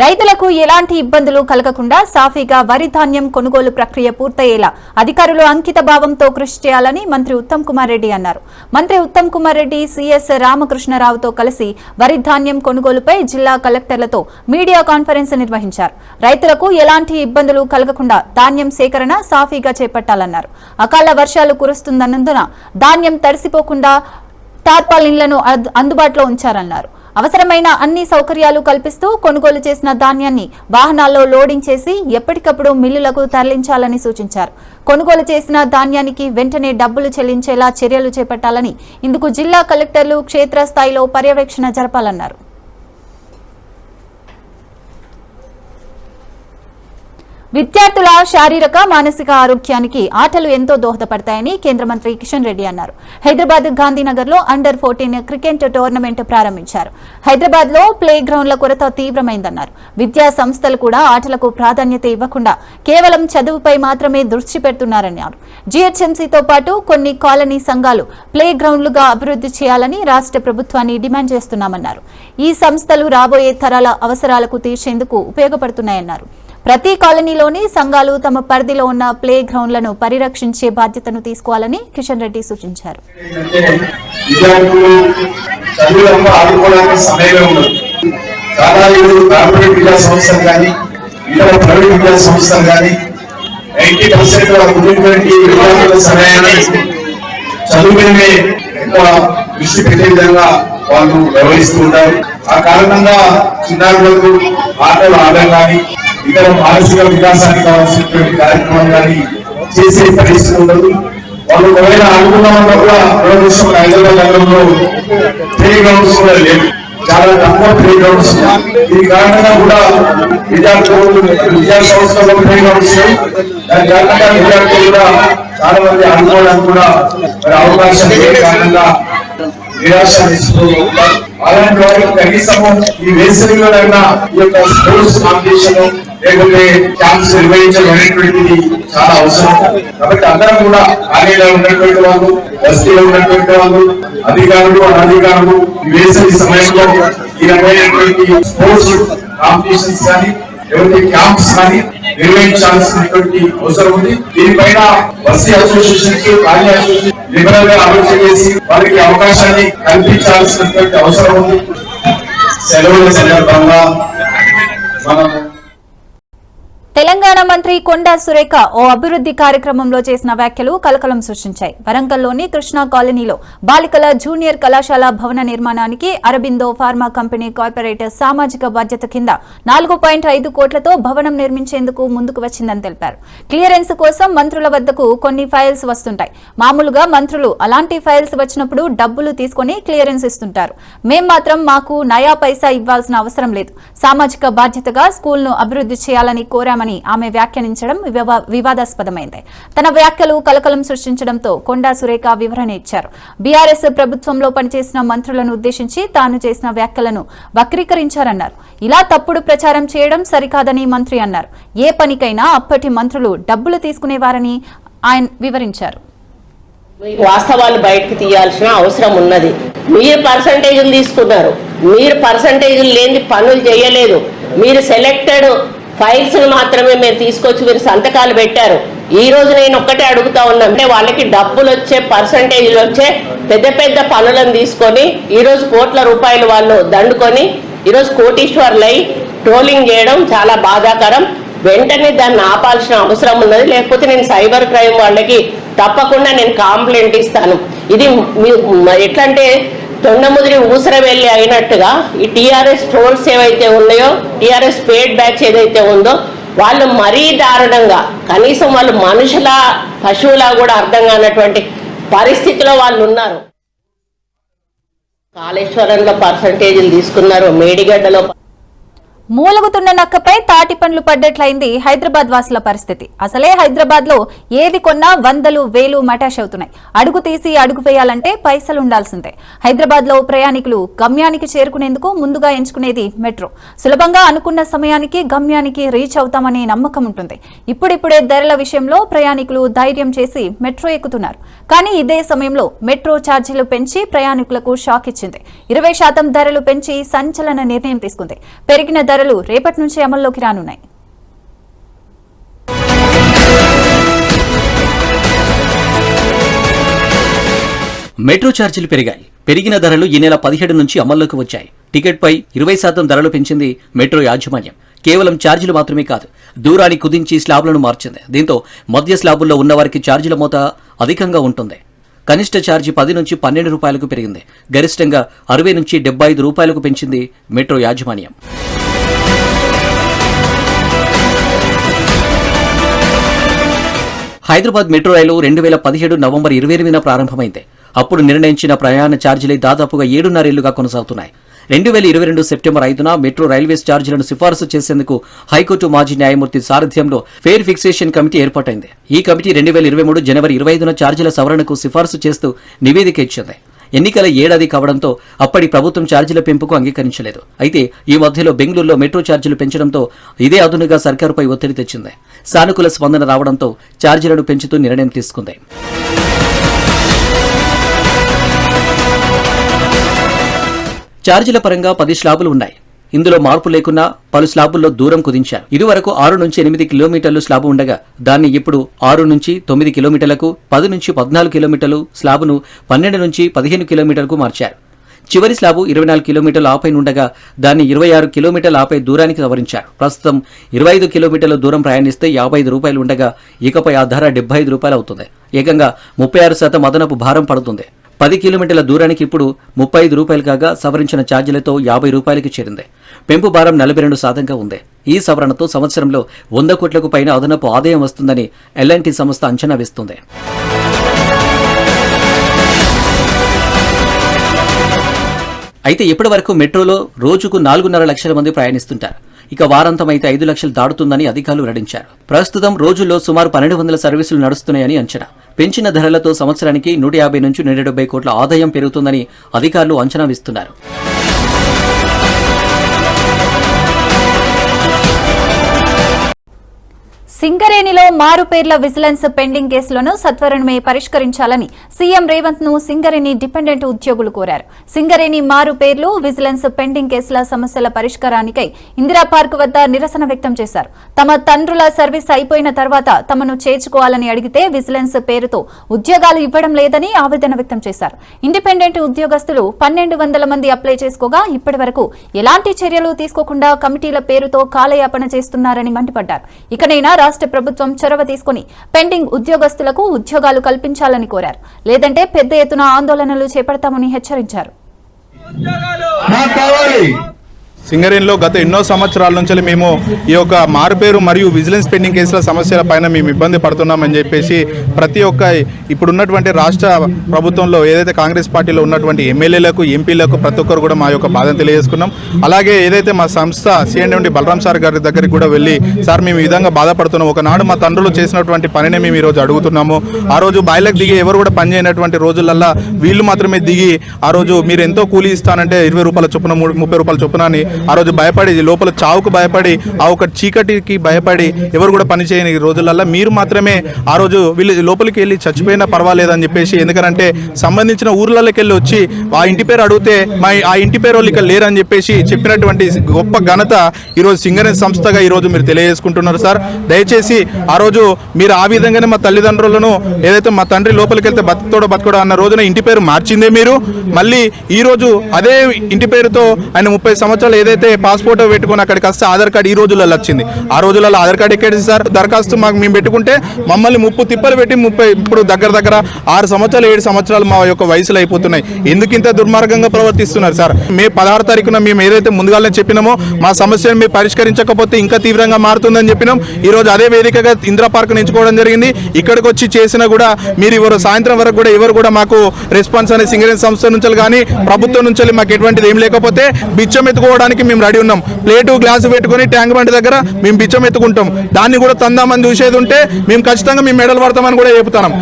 రైతులకు ఎలాంటి ఇబ్బందులు కలగకుండా సాఫీగా వరి ధాన్యం కొనుగోలు ప్రక్రియ పూర్తయ్యేలా అధికారులు అంకిత భావంతో కృషి చేయాలని మంత్రి ఉత్తమ్ కుమార్ రెడ్డి అన్నారు. మంత్రి ఉత్తమ్ కుమార్ రెడ్డి సిఎస్ రామకృష్ణరావుతో కలిసి వరి ధాన్యం కొనుగోలుపై జిల్లా కలెక్టర్లతో మీడియా కాన్ఫరెన్స్ నిర్వహించారు. రైతులకు ఎలాంటి ఇబ్బందులు కలగకుండా ధాన్యం సేకరణ సాఫీగా చేపట్టాలన్నారు. అకాల వర్షాలు కురుస్తున్నందున ధాన్యం తడిసిపోకుండా టార్పాలిన్లను అందుబాటులో ఉంచారన్నారు. అవసరమైన అన్ని సౌకర్యాలు కల్పిస్తూ కొనుగోలు చేసిన ధాన్యాన్ని వాహనాల్లో లోడింగ్ చేసి ఎప్పటికప్పుడు మిల్లులకు తరలించాలని సూచించారు. కొనుగోలు చేసిన ధాన్యానికి వెంటనే డబ్బులు చెల్లించేలా చర్యలు చేపట్టాలని, ఇందుకు జిల్లా కలెక్టర్లు క్షేత్రస్థాయిలో పర్యవేక్షణ జరపాలన్నారు. విద్యార్థుల శారీరక మానసిక ఆరోగ్యానికి ఆటలు ఎంతో దోహదపడతాయని కేంద్ర మంత్రి కిషన్ రెడ్డి అన్నారు. హైదరాబాద్ గాంధీనగర్ లో అండర్-14 క్రికెట్ టోర్నమెంట్ ప్రారంభించారు. హైదరాబాద్ లో ప్లే గ్రౌండ్ల కొరత తీవ్రమైందన్నారు. విద్యా సంస్థలు కూడా ఆటలకు ప్రాధాన్యత ఇవ్వకుండా కేవలం చదువుపై మాత్రమే దృష్టి పెడుతున్నారన్నారు. జీహెచ్ఎంసీతో పాటు కొన్ని కాలనీ సంఘాలు ప్లే గ్రౌండ్లుగా అభివృద్ధి చేయాలని రాష్ట్ర ప్రభుత్వాన్ని డిమాండ్ చేస్తున్నామన్నారు. ఈ సంస్థలు రాబోయే తరాల అవసరాలకు తీర్చేందుకు ఉపయోగపడుతున్నాయన్నారు. ప్రతి కాలనీలోని సంఘాలు తమ పరిధిలో ఉన్న ప్లే గ్రౌండ్లను పరిరక్షించే బాధ్యతను తీసుకోవాలని కిషన్ రెడ్డి సూచించారు. వాళ్ళు నిర్వహిస్తూ ఉంటారు. ఆ కారణంగా చిన్నారులకు ఆటలు ఆడడం కానీ ఇతర మానసిక వికాసానికి కావాల్సినటువంటి కార్యక్రమాలు కానీ చేసే పరిస్థితి ఉండదు. వాళ్ళు ఒకవేళ అనుకున్నామన్నా కూడా హైదరాబాద్ నగరంలో ప్లే గ్రౌండ్స్ కూడా లేవు, చాలా తక్కువ ప్లే గ్రౌండ్స్. ఈ కారణంగా కూడా విద్యా సంస్థలో ప్లే గ్రౌండ్స్ దాని కారణంగా విద్యార్థులు కూడా చాలా మంది ఆడుకోవడానికి కూడా మరి అవకాశం లేని కారణంగా నిరాశ నిస్పృహలు. అలాంటి వారికి కనీసము ఈ వేసవిలోనైనా ఈ యొక్క స్పోర్ట్స్ కాంపిటీషన్ లేకపోతే క్యాంప్స్ నిర్వహించడం అనేటువంటిది చాలా అవసరం. కాబట్టి అందరం కూడా ఖాళీలో ఉన్నటువంటి వాళ్ళు, బస్తీలో ఉన్నటువంటి వాళ్ళు, అధికారులు అనధికారులు ఈ వేసవి సమయంలో ఈ రకమైనటువంటి స్పోర్ట్స్ కాంపిటీషన్స్ కానీ లేకపోతే క్యాంప్స్ కానీ నిర్వహించాల్సినటువంటి అవసరం ఉంది. దీనిపైన బస్తీ అసోసియేషన్స్, ఖాళీ అసోసియేషన్ లిబరల్ గా ఆలోచన చేసి వారికి అవకాశాన్ని కల్పించాల్సినటువంటి అవసరం ఉంది. సెలవుల సందర్భంగా మనం తెలంగాణ మంత్రి కొండా సురేఖ ఓ అభివృద్ధి కార్యక్రమంలో చేసిన వ్యాఖ్యలు కలకలం సృష్టించాయి. వరంగల్లోని కృష్ణా కాలనీలో బాలికల జూనియర్ కళాశాల భవన నిర్మాణానికి అరబిందో ఫార్మా కంపెనీ కార్పొరేట్ సామాజిక బాధ్యత కింద 4.5 కోట్లతో భవనం నిర్మించేందుకు ముందుకు వచ్చిందని తెలిపారు. క్లియరెన్స్ కోసం మంత్రుల వద్దకు కొన్ని ఫైల్స్ వస్తుంటాయి. మామూలుగా మంత్రులు అలాంటి ఫైల్స్ వచ్చినప్పుడు డబ్బులు తీసుకుని క్లియరెన్స్ ఇస్తుంటారు. మేం మాత్రం మాకు నయా పైసా ఇవ్వాల్సిన అవసరం లేదు. సామాజిక బాధ్యతగా స్కూల్ను అభివృద్ధి చేయాలని కోరామని ఆమె వ్యాఖ్యానించడం వివాదాస్పదమైంది. తన వ్యాఖ్యలు కలకలం సృష్టించడంతో కొండా సురేఖ వివరణ ఇచ్చారు. బీఆర్ఎస్ ప్రభుత్వంలో పనిచేసిన మంత్రులను ఉద్దేశించి తాను చేసిన వ్యాఖ్యలను వక్రీకరించారన్నారు. ఇలా తప్పుడు ప్రచారం చేయడం సరికాదని మంత్రి అన్నారు. ఏ పనికైనా అప్పటి మంత్రులు డబ్బులు తీసుకునేవారని ఆయన వివరించారు. వాస్తవాలు బయటకు తీయాల్సిన అవసరం ఉన్నది. మీరు పర్సంటేజీలు తీసుకున్నారు, మీరు పర్సంటేజీలు లేని పనులు చేయలేదు. మీరు సెలెక్టెడ్ ఫైల్స్ మాత్రమే మీరు తీసుకొచ్చి మీరు సంతకాలు పెట్టారు. ఈ రోజు నేను ఒక్కటే అడుగుతా ఉన్నా, అంటే వాళ్ళకి డబ్బులు వచ్చే పర్సంటేజ్లు వచ్చే పెద్ద పెద్ద పనులను తీసుకొని ఈరోజు కోట్ల రూపాయలు వాళ్ళు దండుకొని ఈరోజు కోటీశ్వర్లై ట్రోలింగ్ చేయడం చాలా బాధాకరం. వెంటనే దాన్ని ఆపాల్సిన అవసరం ఉన్నది. లేకపోతే నేను సైబర్ క్రైమ్ వాళ్ళకి తప్పకుండా నేను కంప్లైంట్ ఇస్తాను. ఇది ఎట్లంటే తొండముదిరి ఊసర వెళ్ళి అయినట్టుగా ఈ టీఆర్ఎస్ ట్రోల్స్ ఏవైతే ఉన్నాయో, టీఆర్ఎస్ పేడ్ బ్యాచ్ ఏదైతే ఉందో వాళ్ళు మరీ దారుణంగా, కనీసం వాళ్ళు మనుషుల పశువులా కూడా అర్థం కానటువంటి పరిస్థితిలో వాళ్ళు ఉన్నారు. కాళేశ్వరంలో పర్సంటేజీలు తీసుకున్నారు, మేడిగడ్డలో మూలుగుతున్న నక్కపై తాటి పండ్లు పడ్డట్లయింది హైదరాబాద్ వాసుల పరిస్థితి. అసలే హైదరాబాద్ లో ఏది కొన్నా వందలు వేలు మటాష్ అవుతున్నాయి. అడుగు తీసి అడుగు వేయాలంటే పైసలు ఉండాల్సిందే. హైదరాబాద్ లో ప్రయాణికులు గమ్యానికి చేరుకునేందుకు ముందుగా ఎంచుకునేది మెట్రో. సులభంగా అనుకున్న సమయానికి గమ్యానికి రీచ్ అవుతామనే నమ్మకం ఉంటుంది. ఇప్పుడిప్పుడే ధరల విషయంలో ప్రయాణికులు ధైర్యం చేసి మెట్రో ఎక్కుతున్నారు. కానీ ఇదే సమయంలో మెట్రో ఛార్జీలు పెంచి ప్రయాణికులకు షాక్ ఇచ్చింది. 20% ధరలు పెంచి సంచలన నిర్ణయం తీసుకుంది. పెరిగిన ధరలు రేపటి నుంచి అమల్లోకి రానున్నాయి. మెట్రో ఛార్జీలు పెరిగాయి. పెరిగిన ధరలు ఈ నెల 17 నుంచి అమల్లోకి వచ్చాయి. టికెట్పై 20% ధరలు పెంచింది మెట్రో యాజమాన్యం. కేవలం ఛార్జీలు మాత్రమే కాదు, దూరాన్ని కుదించి స్లాబ్లను మార్చింది. దీంతో మధ్య స్లాబుల్లో ఉన్నవారికి ఛార్జీల మోత అధికంగా ఉంటుంది. కనిష్ట ఛార్జీ 10 నుంచి 12 రూపాయలకు పెరిగింది. గరిష్టంగా 60 నుంచి 75 రూపాయలకు పెంచింది మెట్రో యాజమాన్యం. హైదరాబాద్ మెట్రో రైలు 2017 నవంబర్ 28న ప్రారంభమైంది. అప్పుడు నిర్ణయించిన ప్రయాణ ఛార్జీలే దాదాపుగా 7.5 ఏళ్లుగా కొనసాగుతున్నాయి. 2022 సెప్టెంబర్ 5న మెట్రో రైల్వేస్ ఛార్జీలను సిఫారసు చేసేందుకు హైకోర్టు మాజీ న్యాయమూర్తి సారథ్యంలో ఫేర్ ఫిక్సేషన్ కమిటీ ఏర్పాటైంది. ఈ కమిటీ 2023 జనవరి 25న ఛార్జీల సవరణకు సిఫారసు చేస్తూ నివేదిక ఇచ్చింది. ఎన్నికల ఏడాది కావడంతో అప్పటి ప్రభుత్వం ఛార్జీల పెంపుకు అంగీకరించలేదు. అయితే ఈ మధ్యలో బెంగళూరులో మెట్రో ఛార్జీలు పెంచడంతో ఇదే అదునుగా సర్కారుపై ఒత్తిడి తెచ్చింది. సానుకూల స్పందన రావడంతో ఛార్జీలను పెంచుతూ నిర్ణయం తీసుకుంది. ఛార్జీల పరంగా 10 స్లాబులు ఉన్నాయి. ఇందులో మార్పు లేకున్నా పలు స్లాబుల్లో దూరం కుదించారు. ఇదివరకు 6 నుంచి 8 కిలోమీటర్లు స్లాబు ఉండగా దాన్ని ఇప్పుడు 6 నుంచి 9 కిలోమీటర్లకు, 10 నుంచి 14 కిలోమీటర్లు స్లాబును 12 నుంచి 15 కిలోమీటర్లకు మార్చారు. చివరి స్లాబు 24 కిలోమీటర్ల ఆపై ఉండగా దాన్ని 26 కిలోమీటర్ల ఆపై దూరానికి సవరించారు. ప్రస్తుతం 25 కిలోమీటర్ల దూరం ప్రయాణిస్తే 55 రూపాయలు ఉండగా ఇకపై ఆ ధర 75 రూపాయలు అవుతుంది. ఏకంగా 36% అదనపు భారం పడుతుంది. 10 కిలోమీటర్ల దూరానికి ఇప్పుడు 35 రూపాయలు కాగా సవరించిన ఛార్జీలతో 50 రూపాయలకి చేరింది. పెంపు భారం 42%గా ఉంది. ఈ సవరణతో సంవత్సరంలో 100 కోట్లకు పైన అదనపు ఆదాయం వస్తుందని ఎల్ఎన్టీ సంస్థ అంచనా వేస్తుంది. అయితే ఇప్పటి వరకు మెట్రోలో రోజుకు 4.5 లక్షల మంది ప్రయాణిస్తుంటారు. ఇక వారాంతం అయితే 5 లక్షలు దాటుతుందని అధికారులు వెల్లడించారు. ప్రస్తుతం రోజుల్లో సుమారు 1200 సర్వీసులు నడుస్తున్నాయని అంచనా. పెంచిన ధరలతో సంవత్సరానికి 150 నుంచి 170 కోట్ల ఆదాయం పెరుగుతుందని అధికారులు అంచనా వేస్తున్నారు. సింగరేణిలో మారుపేర్ల విజిలెన్స్ పెండింగ్ కేసులను సత్వరమే పరిష్కరించాలని సీఎం రేవంత్ ను సింగరేణి డిపెండెంట్ ఉద్యోగులు కోరారు. సింగరేణి మారుపేర్లు విజిలెన్స్ పెండింగ్ కేసుల సమస్యల పరిష్కారానికై ఇందిరా పార్క్ వద్ద నిరసన వ్యక్తం చేశారు. తమ తండ్రుల సర్వీస్ అయిపోయిన తర్వాత తమను చేర్చుకోవాలని అడిగితే విజిలెన్స్ పేరుతో ఉద్యోగాలు ఇవ్వడం లేదని ఆవేదన వ్యక్తం చేశారు. ఇండిపెండెంట్ ఉద్యోగస్తులు 1200 మంది అప్లై చేసుకోగా ఇప్పటి వరకు ఎలాంటి చర్యలు తీసుకోకుండా కమిటీల పేరుతో కాలయాపన చేస్తున్నారని మండిపడ్డారు. ఇకనైనా రాష్ట్ర ప్రభుత్వం చొరవ తీసుకుని పెండింగ్ ఉద్యోగస్తులకు ఉద్యోగాలు కల్పించాలని కోరారు. లేదంటే పెద్ద ఎత్తున ఆందోళనలు చేపడతామని హెచ్చరించారు. సింగరేణిలో గత ఎన్నో సంవత్సరాల నుంచి మేము ఈ యొక్క మారుపేరు మరియు విజిలెన్స్ పెండింగ్ కేసుల సమస్యల పైన మేము ఇబ్బంది పడుతున్నామని చెప్పేసి ప్రతి ఒక్క ఇప్పుడున్నటువంటి రాష్ట్ర ప్రభుత్వంలో ఏదైతే కాంగ్రెస్ పార్టీలో ఉన్నటువంటి ఎమ్మెల్యేలకు, ఎంపీలకు ప్రతి ఒక్కరు కూడా మా యొక్క బాధను తెలియజేసుకున్నాం. అలాగే ఏదైతే మా సంస్థ సీఎండి బలరాం సార్ గారి దగ్గరికి కూడా వెళ్ళి, సార్ మేము ఈ విధంగా బాధపడుతున్నాం, ఒకనాడు మా తండ్రులు చేసినటువంటి పనినే మేము ఈరోజు అడుగుతున్నాము. ఆ రోజు బాయిలకు దిగి ఎవరు కూడా పని చేయనటువంటి రోజులల్లా వీళ్ళు మాత్రమే దిగి ఆ రోజు మీరు ఎంతో కూలీ ఇస్తానంటే 20 రూపాయల చొప్పున 30 రూపాయల చొప్పున అని ఆ రోజు భయపడి, లోపల చావుకు భయపడి, ఆ ఒక చీకటికి భయపడి ఎవరు కూడా పని చేయని రోజులల్లా మీరు మాత్రమే ఆ రోజు వీళ్ళు లోపలికి వెళ్ళి చచ్చిపోయినా పర్వాలేదని చెప్పేసి, ఎందుకంటే సంబంధించిన ఊర్లలోకి వెళ్ళి వచ్చి ఆ ఇంటి పేరు అడిగితే ఆ ఇంటి పేరు వాళ్ళు ఇక్కడ లేరని చెప్పేసి చెప్పినటువంటి గొప్ప ఘనత ఈరోజు సింగరేణి సంస్థగా ఈరోజు మీరు తెలియజేసుకుంటున్నారు. సార్ దయచేసి ఆ రోజు మీరు ఆ విధంగానే మా తల్లిదండ్రులను ఏదైతే మా తండ్రి లోపలికి వెళ్తే బతుకోడా అన్న రోజున ఇంటి పేరు మార్చిందే మీరు. మళ్ళీ ఈ రోజు అదే ఇంటి పేరుతో ఆయన 30 సంవత్సరాలు ఏదైతే పాస్పోర్ట్ పెట్టుకుని అక్కడికి వస్తే ఆధార్ కార్డు ఈ రోజులలో వచ్చింది. ఆ రోజులలో ఆధార్ కార్డు ఎక్కడిది సార్? దరఖాస్తు మాకు మేము పెట్టుకుంటే మమ్మల్ని 30 తిప్పలు పెట్టి ఇప్పుడు దగ్గర 6 సంవత్సరాలు 7 సంవత్సరాలు మా యొక్క వయసులో అయిపోతున్నాయి. ఎందుకు ఇంత దుర్మార్గంగా ప్రవర్తిస్తున్నారు సార్? మే 16 తారీఖున మేము ఏదైతే ముందుగానే చెప్పినామో మా సమస్యను మీరు పరిష్కరించకపోతే ఇంకా తీవ్రంగా మారుతుందని చెప్పినాం. ఈ రోజు అదే వేదికగా ఇందిరా పార్క్ ఎంచుకోవడం జరిగింది. ఇక్కడికి వచ్చి చేసినా కూడా మీరు ఎవరు సాయంత్రం వరకు కూడా ఎవరు కూడా మాకు రెస్పాన్స్ అనే సింగరేణి సంస్థ నుంచి కానీ ప్రభుత్వం నుంచి మాకు ఎటువంటిది ఏం లేకపోతే బిచ్చం ఎత్తుకోవడానికి మేము రెడీ ఉన్నాం. ప్లేటు గ్లాసు పెట్టుకుని ట్యాంక్ బండి దగ్గర మేము బిచ్చం ఎత్తుకుంటాం. దాన్ని కూడా తందామని చూసేది ఉంటే మేము ఖచ్చితంగా మేము మెడల్ పడతామని కూడా చెప్తున్నాం.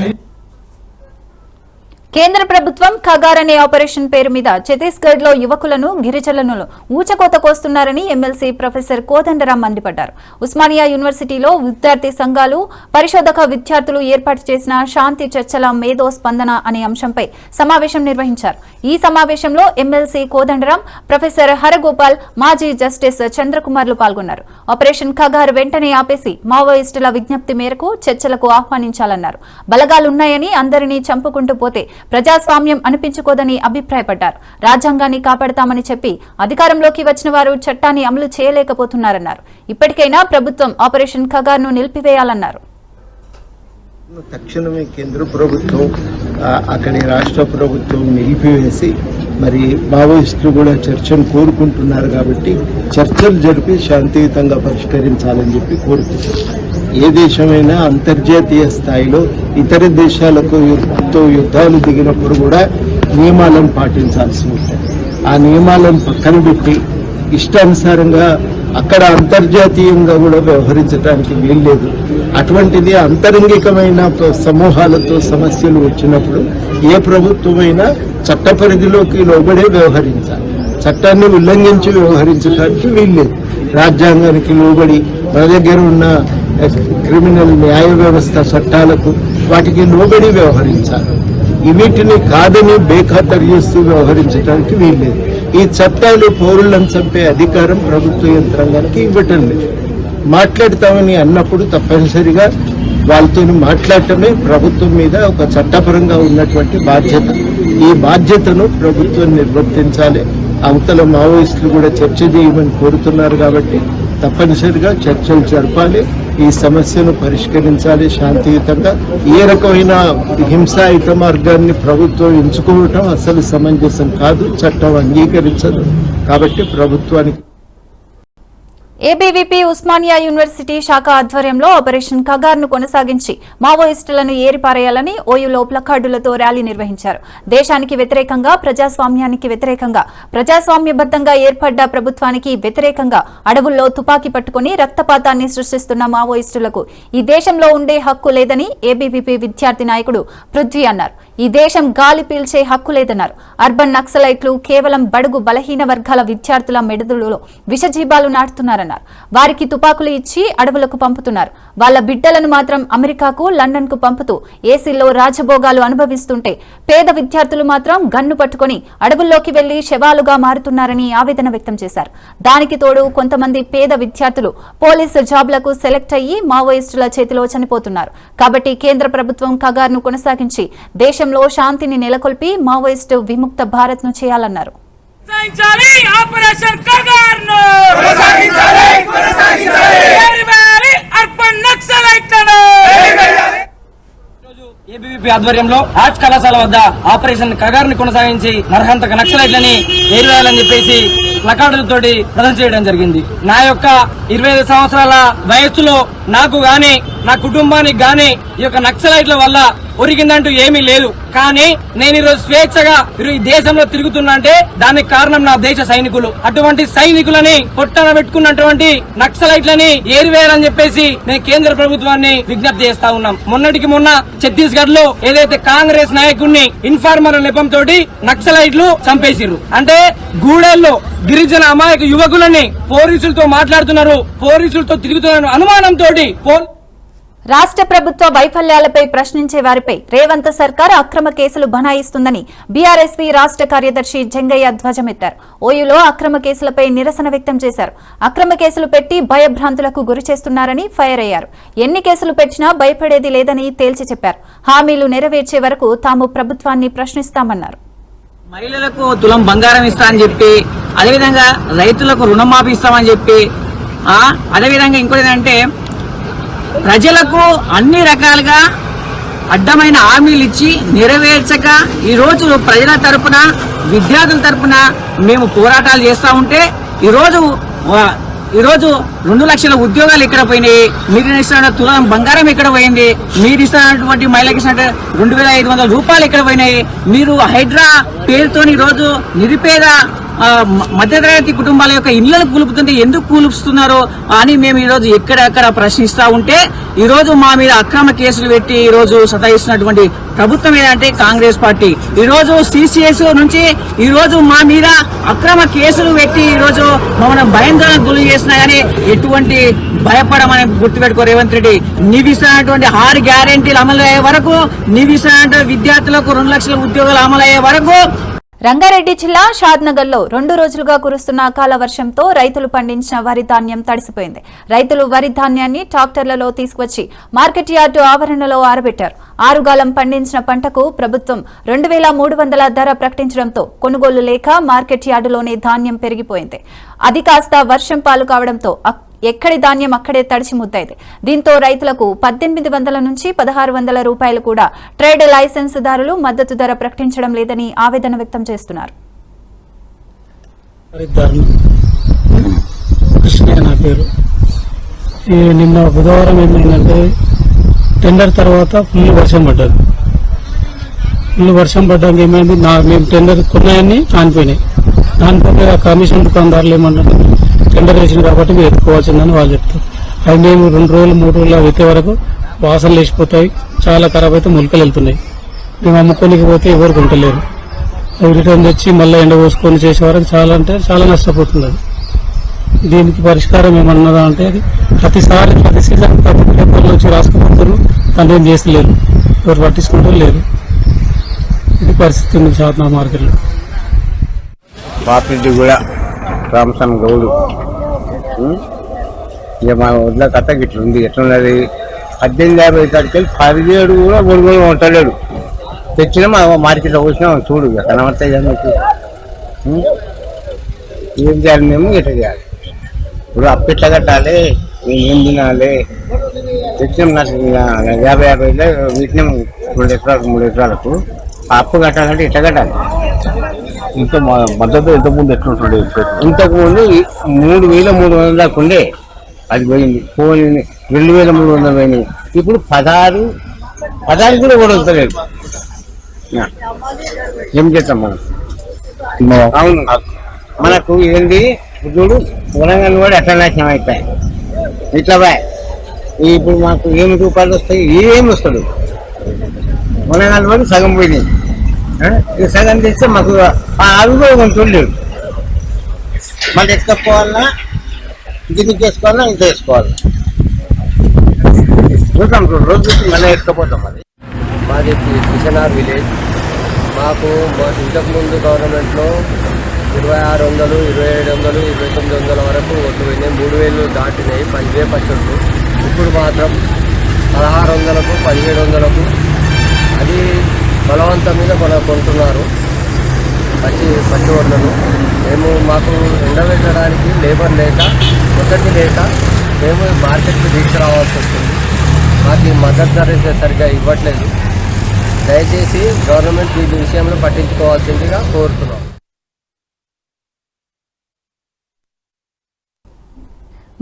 కేంద్ర ప్రభుత్వం ఖగార్ అనే ఆపరేషన్ పేరు మీద ఛత్తీస్గఢ్ లో యువకులను గిరిజనులను ఊచకోత కోస్తున్నారని ఎమ్మెల్సీ ప్రొఫెసర్ కోదండరాం మండిపడ్డారు. ఉస్మానియా యూనివర్సిటీలో విద్యార్థి సంఘాలు, పరిశోధక విద్యార్థులు ఏర్పాటు చేసిన శాంతి చర్చల మేధో స్పందన అనే అంశంపై సమావేశం నిర్వహించారు. ఈ సమావేశంలో ఎమ్మెల్సీ కోదండరాం, ప్రొఫెసర్ హరగోపాల్, మాజీ జస్టిస్ చంద్రకుమార్లు పాల్గొన్నారు. ఆపరేషన్ ఖగార్ వెంటనే ఆపేసి మావోయిస్టుల విజ్ఞప్తి మేరకు చర్చలకు ఆహ్వానించాలన్నారు. బలగాలున్నాయని అందరినీ చంపుకుంటూ పోతే ప్రజాస్వామ్యం అనిపించుకోదని అభిప్రాయపడ్డారు. రాజ్యాంగాన్ని కాపాడతామని చెప్పి అధికారంలోకి వచ్చిన వారు చట్టాన్ని అమలు చేయలేకపోతున్నారన్నారు. ఇప్పటికైనా ప్రభుత్వం ఆపరేషన్ ఖగార్ ను నిలిపివేయాలన్నారు. తక్షణమే కేంద్ర ప్రభుత్వం అక్కడి రాష్ట్ర ప్రభుత్వం నిలిపివేసి మరి మావోయిస్టులు కూడా చర్చను కోరుకుంటున్నారు కాబట్టి చర్చలు జరిపి శాంతియుతంగా పరిష్కరించాలని చెప్పి కోరుకుంటున్నారు. ఏ దేశమైనా అంతర్జాతీయ స్థాయిలో ఇతర దేశాలకు యుద్ధాలు దిగినప్పుడు కూడా నియమాలను పాటించాల్సి ఉంటుంది. ఆ నియమాలను పక్కన పెట్టి ఇష్టానుసారంగా అక్కడ అంతర్జాతీయంగా కూడా వ్యవహరించడానికి వీల్లేదు. అటువంటిది అంతరంగికమైన సమూహాలతో సమస్యలు వచ్చినప్పుడు ఏ ప్రభుత్వమైనా చట్ట పరిధిలోకి లోబడే వ్యవహరించాలి. చట్టాన్ని ఉల్లంఘించి వ్యవహరించడానికి వీల్లేదు. రాజ్యాంగానికి లోబడి మన దగ్గర ఉన్న క్రిమినల్ న్యాయ వ్యవస్థ చట్టాలకు వాటికి లోబడి వ్యవహరించాలి. వీటిని కాదని బేఖాతరు చేస్తూ వ్యవహరించడానికి వీల్లేదు. ఈ చట్టాలు పౌరులను చంపే అధికారం ప్రభుత్వ యంత్రాంగానికి ఇవ్వటం లేదు. మాట్లాడతామని అన్నప్పుడు తప్పనిసరిగా వాళ్ళతో మాట్లాడటమే ప్రభుత్వం మీద ఒక చట్టపరంగా ఉన్నటువంటి బాధ్యత. ఈ బాధ్యతను ప్రభుత్వం నిర్వర్తించాలి. అవతల మావోయిస్టులు కూడా చర్చ చేయమని కోరుతున్నారు కాబట్టి తప్పనిసరిగా చర్చలు జరపాలి. ఈ సమస్యను పరిష్కరించాలి శాంతియుతంగా. ఏ రకమైన హింసాయుత మార్గాన్ని ప్రభుత్వం ఎంచుకోవటం అసలు సమంజసం కాదు, చట్టం అంగీకరించదు. కాబట్టి ప్రభుత్వానికి ఏబీవీపీ ఉస్మానియా యూనివర్సిటీ శాఖ ఆధ్వర్యంలో ఆపరేషన్ ఖగార్ ను కొనసాగించి మావోయిస్టులను ఏరిపారేయాలని ఓయూలో ప్లకార్డులతో ర్యాలీ నిర్వహించారు. దేశానికి వ్యతిరేకంగా, ప్రజాస్వామ్యానికి వ్యతిరేకంగా, ప్రజాస్వామ్యబద్దంగా ఏర్పడ్డ ప్రభుత్వానికి వ్యతిరేకంగా అడవుల్లో తుపాకీ పట్టుకుని రక్తపాతాన్ని సృష్టిస్తున్న మావోయిస్టులకు ఈ దేశంలో ఉండే హక్కు లేదని ఏబీవీపీ విద్యార్థి నాయకుడు పృథ్వీ అన్నారు. ఈ దేశం గాలి పీల్చే హక్కు లేదన్నారు. అర్బన్ నక్సలైట్లు కేవలం బడుగు బలహీన వర్గాల విద్యార్థుల మెదడులో విషజీవాలు నాటుతున్నారన్నారు. వారికి తుపాకులు ఇచ్చి అడవులకు పంపుతున్నారు. వాళ్ల బిడ్డలను మాత్రం అమెరికాకు, లండన్ కు పంపుతూ ఏసీల్లో రాజభోగాలు అనుభవిస్తుంటే పేద విద్యార్థులు మాత్రం గన్ను పట్టుకుని అడవుల్లోకి వెళ్లి శవాలుగా మారుతున్నారని ఆవేదన వ్యక్తం చేశారు. దానికి తోడు కొంతమంది పేద విద్యార్థులు పోలీసు జాబ్లకు సెలెక్ట్ అయ్యి మావోయిస్టుల చేతిలో చనిపోతున్నారు. కాబట్టి కేంద్ర ప్రభుత్వం ఖగార్ ను కొనసాగించి దేశంలో శాంతిని నెలకొల్పి మావోయిస్టు విముక్త భారత్ ను చేయాలన్నారు. ఆపరేషన్ ఖగార్ ను ఏబీవీపీ ఆధ్వర్యంలో ఆర్ట్స్ కళాశాల వద్ద ఆపరేషన్ ఖగార్ ని కొనసాగించి నరహంతక నక్సలైట్లని ఏరివేయాలని చెప్పేసి ప్లకార్డులతోటి ప్రదర్శన చేయడం జరిగింది. నా యొక్క 25 సంవత్సరాల వయస్సులో నాకు గాని, నా కుటుంబానికి గాని ఈ యొక్క నక్సలైట్ల వల్ల ఒరిగిందంటూ ఏమీ లేదు. కానీ నేను ఈరోజు స్వేచ్ఛగా ఈ దేశంలో తిరుగుతున్నా అంటే దానికి కారణం నా దేశ సైనికులు. అటువంటి సైనికులని పొట్టన పెట్టుకున్నటువంటి నక్సలైట్లని ఏరివేయాలని చెప్పేసి నేను కేంద్ర ప్రభుత్వాన్ని విజ్ఞప్తి చేస్తా ఉన్నాం. మొన్నటికి మొన్న ఛత్తీస్గఢ్ లో ఏదైతే కాంగ్రెస్ నాయకుడిని ఇన్ఫార్మర్ నెపంతో నక్సలైట్లు చంపేసిర్రు. అంటే గూడెల్లో గిరిజన అమాయక యువకులని పోలీసులతో మాట్లాడుతున్నారు, పోలీసులతో తిరుగుతున్నారు అనుమానంతో రాష్ట్ర ప్రభుత్వ వైఫల్యాలపై ప్రశ్నించే వారిపై రేవంత్ సర్కార్ అక్రమ కేసులు బనాయిస్తుందని బీఆర్ఎస్పీ రాష్ట్ర కార్యదర్శి జంగయ్య ధ్వజమెత్తారు. ఓయూలో అక్రమ కేసులపై నిరసన వ్యక్తం చేశారు. అక్రమ కేసులు పెట్టి భయభ్రాంతులకు గురి చేస్తున్నారని ఫైర్ అయ్యారు. ఎన్ని కేసులు పెట్టినా భయపడేది లేదని తేల్చి చెప్పారు. హామీలు నెరవేర్చే వరకు తాము ప్రభుత్వాన్ని ప్రశ్నిస్తామన్నారు. మహిళలకు తులం బంగారం ఇస్తా అని చెప్పి, అదేవిధంగా రైతులకు రుణమాఫీ ఇస్తామని చెప్పి, అదేవిధంగా ఇంకోటి ఏంటంటే ప్రజలకు అన్ని రకాలుగా అడ్డమైన హామీలు ఇచ్చి నెరవేర్చక ఈరోజు ప్రజల తరపున, విద్యార్థుల తరపున మేము పోరాటాలు చేస్తూ ఉంటే ఈరోజు 2 లక్షల ఉద్యోగాలు ఇక్కడ పోయినాయి. మీరు ఇస్తున్న తులం బంగారం ఇక్కడ పోయింది. మీరు ఇస్తున్నటువంటి మహిళకి 2500 రూపాయలు ఇక్కడ పోయినాయి. మీరు హైడ్రా పేరుతో ఈరోజు నిరుపేద మధ్యతరగతి కుటుంబాల యొక్క ఇళ్లను కూలుపుతుంటే ఎందుకు కూలుపుస్తున్నారో అని మేము ఈరోజు ఎక్కడెక్కడ ప్రశ్నిస్తా ఉంటే ఈరోజు మా మీద అక్రమ కేసులు పెట్టి ఈరోజు సతాయిస్తున్నటువంటి ప్రభుత్వం ఏదంటే కాంగ్రెస్ పార్టీ. ఈరోజు సిసిఎస్ నుంచి ఈరోజు మా మీద అక్రమ కేసులు పెట్టి ఈరోజు మమ్మల్ని భయాందోళనకు గురి చేసినా కానీ ఎటువంటి భయపడమని గుర్తుపెట్టుకో రేవంత్ రెడ్డి. నీవు ఇస్తున్నటువంటి 6 గ్యారెంటీలు అమలు అయ్యే వరకు, నీవు ఇస్తున్నటువంటి విద్యార్థులకు 2 లక్షల ఉద్యోగాలు అమలు అయ్యే వరకు. రంగారెడ్డి జిల్లా షాద్నగర్లో 2 రోజులుగా కురుస్తున్న అకాల వర్షంతో రైతులు పండించిన వరి ధాన్యం తడిసిపోయింది. రైతులు వరి ధాన్యాన్ని ట్రాక్టర్లలో తీసుకువచ్చి మార్కెట్ యార్డు ఆవరణలో ఆరబెట్టారు. ఆరుగాలం పండించిన పంటకు ప్రభుత్వం 2300 ధర ప్రకటించడంతో కొనుగోలు లేక మార్కెట్ యార్డులోనే ధాన్యం పెరిగిపోయింది. అది కాస్త వర్షం పాలు కావడంతో ఎక్కడి ధాన్యం అక్కడే తడిచి ముద్దైంది. దీంతో రైతులకు 1800 నుంచి 1600 రూపాయలు కూడా ట్రేడ్ లైసెన్సుదారులు మద్దతు ధర ప్రకటించడం లేదని ఆవేదన వ్యక్తం చేస్తున్నారు. నా పేరు. నిన్న బుధవారం ఏమైందంటే టెండర్ తర్వాత ఫుల్ వర్షం పడ్డది. ఫుల్ వర్షం పడ్డాక ఏమైంది, మేము టెండర్ కొన్నాయన్నీ కానిపోయినాయి. దానిపై కమిషన్ దుకాణదారులు ఏమన్నారు, టెండర్ వేసింది కాబట్టి మీరు ఎత్తుకోవాల్సిందని వాళ్ళు చెప్తారు. అది మేము 2 రోజులు 3 రోజులు వెత్తే వరకు వాసనలు లేచిపోతాయి, చాలా ఖరాబ్ అయితే మొలకలు వెళ్తున్నాయి. మేము అమ్ముకోనికి పోతే ఎవరు కొంటలేరు. అవి రిటర్న్ తెచ్చి మళ్ళీ ఎండ పోసుకొని చేసే వరకు చాలా అంటే చాలా నష్టపోతుంది. దీనికి పరిష్కారం ఏమన్నదా అంటే అది ప్రతి సీజన్ పేపర్లు వచ్చి రాసుకుపోతారు, దాన్ని ఏం చేస్తలేరు, ఎవరు పట్టించుకుంటారు లేరు. ఇది పరిస్థితి ఉంది షాద్నగర్ మార్కెట్లో. పాపిరెడ్డి కూడా రామసన్ గౌడు. ఇక మా వడ్ల కథ గిట్ల ఉంది. ఎట్లున్నది 1850 కాడికెళ్ళి 17 కూడా కొనుగోలు ఉంటలేడు. తెచ్చినా మా మార్కెట్లో వచ్చినా చూడు ఇక కనబడతాయి కదా మీకు. ఏం చేయాలి, మేము ఎట్లా చేయాలి? ఇప్పుడు అప్పు ఎట్లా కట్టాలి, మేము ఏం తినాలి? తెచ్చినాం నాకు 50 వీటిని 2 ఎకరాలకు 3 ఎకరాలకు అప్పు కట్టాలంటే ఎట్లా కట్టాలి? ఇంకా మద్దతు ఇంతకుముందు ఎట్లుంటుండే? ఇంతకుముందు 3300 దాకా ఉండే, అది పోయింది. 2300 పోయినాయి. ఇప్పుడు 16 కూడా వదలలేదు. ఏం చేస్తాం మనం? అవును, మనకు ఏంటి చూడు, తెలంగాణ కూడా ఎట్లా నాశనం అయిపోయాయి. ఇట్లా బాయ్ ఇప్పుడు మాకు ఏమి రూపాయలు వస్తాయి, ఏమి వస్తాడు? తెలంగాణ కూడా సగం పోయినాయి. సగం చేస్తే మాకు అవి కూడా కొంచెం లేవు. మళ్ళీ ఎక్కపోవాలన్నా దీనికి వేసుకోవాలన్నా ఇంత వేసుకోవాలి. చూద్దాం, రోజు మళ్ళీ ఎక్కపోతాం. అది మాది కిషనార్ విలేజ్. మాకు ఇంతకుముందు గవర్నమెంట్లో 2600, 2700, 2900 వరకు ఒడ్లు పోయినాయి. 3000 దాటినాయి, 10,000 పచ్చళ్ళు. ఇప్పుడు మాత్రం 1600కు 1700కు అది బలవంతం మీద మనం కొంటున్నారు పచ్చి వడ్లను. మాకు ఎండబెట్టడానికి లేబర్ లేక, మొదటి లేక మేము మార్కెట్కి తీసుకురావాల్సి వస్తుంది. మాకు ఈ మద్దతు ధర సరిగ్గా ఇవ్వట్లేదు. దయచేసి గవర్నమెంట్ ఈ విషయంలో పట్టించుకోవాల్సిందిగా కోరుతున్నాం.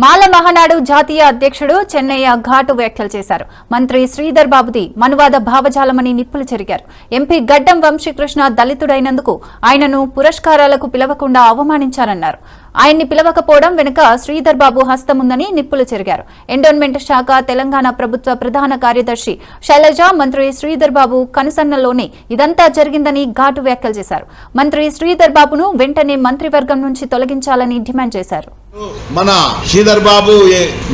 మాల మహానాడు జాతీయ అధ్యక్షుడు చెన్నయ్య ఘాటు వ్యాఖ్యలు చేశారు. మంత్రి శ్రీధర్ బాబుది మనువాద భావజాలమని నిప్పులు చెరిగారు. ఎంపీ గడ్డం వంశీకృష్ణ దళితుడైనందుకు ఆయనను పురస్కారాలకు పిలవకుండా అవమానించారన్నారు. ఆయన్ని పిలవకపోవడం వెనుక శ్రీధర్ బాబు హస్తముందని నిప్పులు చెరిగారు. ఎండోన్మెంట్ శాఖ తెలంగాణ ప్రభుత్వ ప్రధాన కార్యదర్శి శైలజ మంత్రి శ్రీధర్ బాబు కనుసన్నల్లోనే ఇదంతా జరిగిందని ఘాటు వ్యాఖ్యలు చేశారు. మంత్రి శ్రీధర్ బాబును వెంటనే మంత్రివర్గం నుంచి తొలగించాలని డిమాండ్ చేశారు. మన శ్రీధర్ బాబు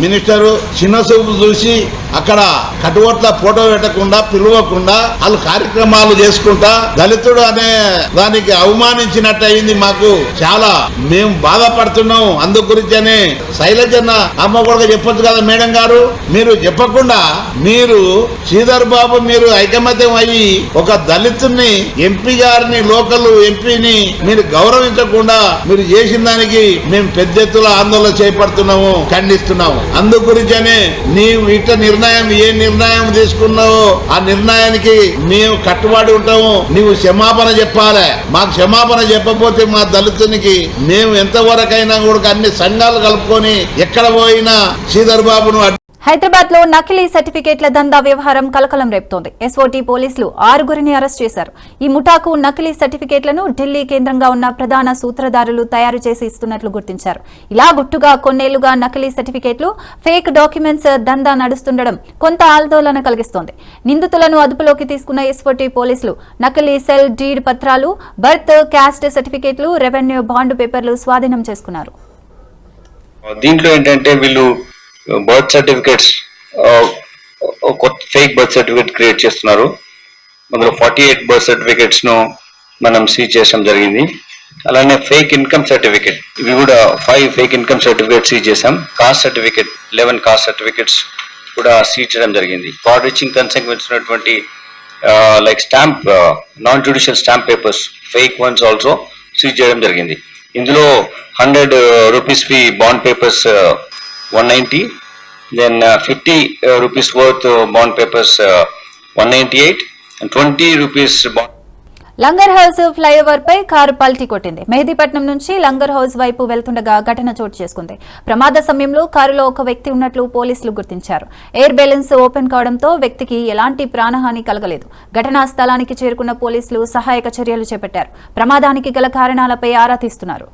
మినిస్టర్ చిన్న చూపు చూసి అక్కడ కటువట్ల ఫోటో పెట్టకుండా పిలవకుండా వాళ్ళు కార్యక్రమాలు చేసుకుంటా దళితుడు అనే దానికి అవమానించినట్టు అయింది. మాకు చాలా మేము బాధపడుతున్నాం. అందు గురించనే శైలజన్న అమ్మ కూడా చెప్పొచ్చు కదా మేడం గారు, మీరు చెప్పకుండా మీరు శ్రీధర్ బాబు మీరు ఐకమత్యం అయ్యి ఒక దళితుని ఎంపీ గారిని లోకల్ ఎంపీని మీరు గౌరవించకుండా మీరు చేసిన దానికి మేము పెద్ద ఎత్తున ఆందోళన చేపడుతున్నాము, ఖండిస్తున్నాము. అందు గురించనే నీవు ఇట్ట ఏ నిర్ణయం తీసుకున్నావో ఆ నిర్ణయానికి మేము కట్టుబడి ఉంటాము. నీవు క్షమాపణ చెప్పాలి. మాకు క్షమాపణ చెప్పకపోతే మా దళితునికి మేము ఎంతవరకైనా కూడా అన్ని సంఘాలు కలుపుకొని ఎక్కడ పోయినా శ్రీధర్ బాబును హైదరాబాద్ లో నకిలీ సర్టిఫికేట్ల దందా వ్యవహారం కలకలం రేపుతోంది. ఎస్ఓటీ పోలీసులు 6గురిని అరెస్ట్ చేశారు. ఈ ముఠాకు నకిలీ సర్టిఫికేట్లను ఢిల్లీ కేంద్రంగా ఉన్న ప్రధాన సూత్రధారులు తయారు చేసి ఇస్తున్నట్లు గుర్తించారు. ఇలా గుట్టుగా కొన్నేళ్లుగా నకిలీ సర్టిఫికేట్లు, ఫేక్ డాక్యుమెంట్స్ దందా నడుస్తుండడం కొంత ఆందోళన కలిగిస్తోంది. నిందితులను అదుపులోకి తీసుకున్న ఎస్ఓటీ పోలీసులు నకిలీ సెల్ డీడ్ పత్రాలు, బర్త్, క్యాస్ట్ సర్టిఫికేట్లు, రెవెన్యూ బాండ్ పేపర్లు స్వాధీనం చేసుకున్నారు. దీంట్లో ఏంటంటే వీళ్ళు బర్త్ సర్టిఫికేట్స్ కొత్త ఫేక్ బర్త్ సర్టిఫికేట్ క్రియేట్ చేస్తున్నారు. అందులో 48 బర్త్ సర్టిఫికేట్స్ ను మనం సీజ్ చేయడం జరిగింది. అలానే ఫేక్ ఇన్కమ్ సర్టిఫికేట్ ఇవి కూడా 5 ఫేక్ ఇన్కమ్ సర్టిఫికేట్ సీజ్ చేసాం. కాస్ట్ సర్టిఫికేట్ 11 కాస్ట్ సర్టిఫికేట్స్ కూడా సీజ్ చేయడం జరిగింది. ఫ్రాడ్ రీచింగ్ కన్సెక్వెన్స్ ఉన్నటువంటి like stamp, non judicial stamp papers, fake once also seize చేయడం జరిగింది. ఇందులో 100 rupees fee bond papers 190, then 50 rupees worth bond papers 198 and 20 rupees bond. Langar House flyover పై car పల్టీ కొట్టింది. మెహదీపట్నం నుంచి లంగర్ హౌస్ వైపు వెళ్తుండగా ఘటన చోటు చేసుకుంది. ప్రమాద సమయంలో కారులో ఒక వ్యక్తి ఉన్నట్లు పోలీసులు గుర్తించారు. ఎయిర్ బ్యాలెన్స్ ఓపెన్ కావడంతో వ్యక్తికి ఎలాంటి ప్రాణహాని కలగలేదు. ఘటనా స్థలానికి చేరుకున్న పోలీసులు సహాయక చర్యలు చేపట్టారు. ప్రమాదానికి గల కారణాలపై ఆరా తీస్తున్నారు.